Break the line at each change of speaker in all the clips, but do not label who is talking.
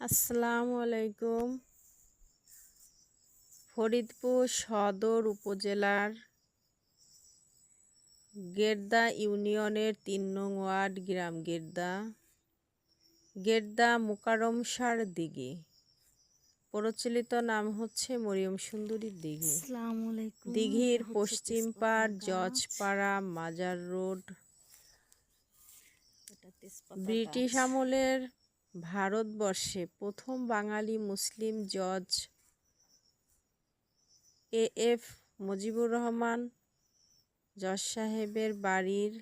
আসসালামু আলাইকুম। ফরিদপুর সদর উপজেলার গেরদা ইউনিয়নের ৩ নং ওয়ার্ড গ্রাম গেরদা মোকাররমসার দিঘি। প্রচলিত নাম হচ্ছে মরিয়ম সুন্দরী দিঘি।
আসসালামু আলাইকুম।
দিঘির
এটা হচ্ছে
পশ্চিম
তেজপাতা
পাড়
গাছ।
জজপাড়া মাজার রোড।
এটা তেজপাতা
ব্রিটিশ
গাছ।
আমলের ভারতবর্ষে প্রথম বাঙালি মুসলিম জজ এ.এফ. মুজিবুর রহমান জজ সাহেবের বাড়ির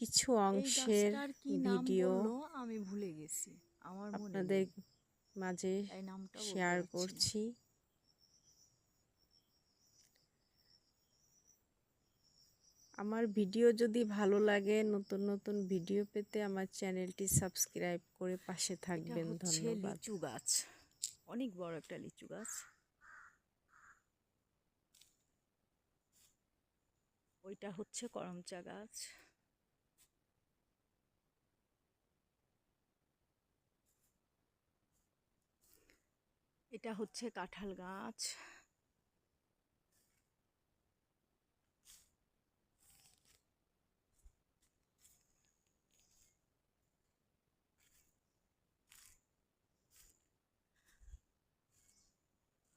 কিছু
এই
অংশের
গাছটার কি নাম
ভিডিও
বললো আমি ভুলে গেছি, আমার মনে
আপনাদের
নেই।
মাঝে
এই নামটা বলতে
শেয়ার
পারছি না।
করছি। আমার ভিডিও যদি ভালো লাগে, নতুন নতুন ভিডিও পেতে আমার চ্যানেলটি সাবস্ক্রাইব করে পাশে
এটা
থাকবেন।
হচ্ছে
ধন্যবাদ।
লিচু গাছ, অনেক বড় একটা লিচু গাছ। ওইটা হচ্ছে করমচা গাছ। এটা হচ্ছে কাঁঠাল গাছ।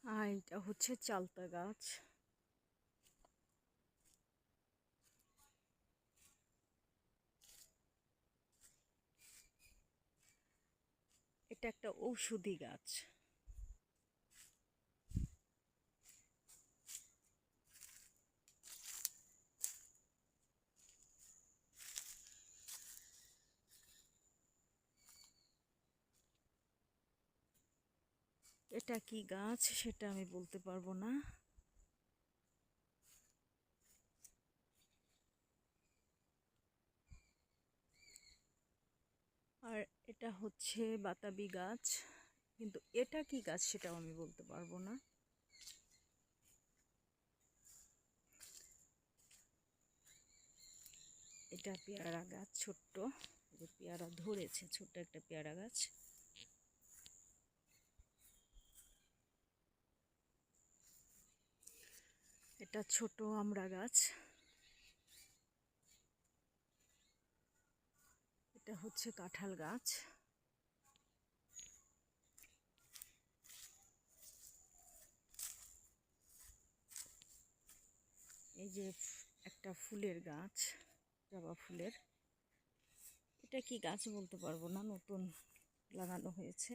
আর এটা হচ্ছে চালতা গাছ। এটা একটা ঔষধি গাছ। এটা কি গাছ সেটা আমি বলতে পারবো না। আর এটা হচ্ছে বাতাবি গাছ, কিন্তু এটা কি গাছ সেটাও আমি বলতে পারবো না। এটা পেয়ারা গাছ, ছোট্ট যে পেয়ারা ধরেছে, ছোট্ট একটা পেয়ারা গাছ। এটা ছোট আমড়া গাছ। এটা হচ্ছে কাঁঠাল গাছ। এই যে একটা ফুলের গাছ, জবা ফুলের। এটা কি গাছ বলতে পারবো না, নতুন লাগানো হয়েছে।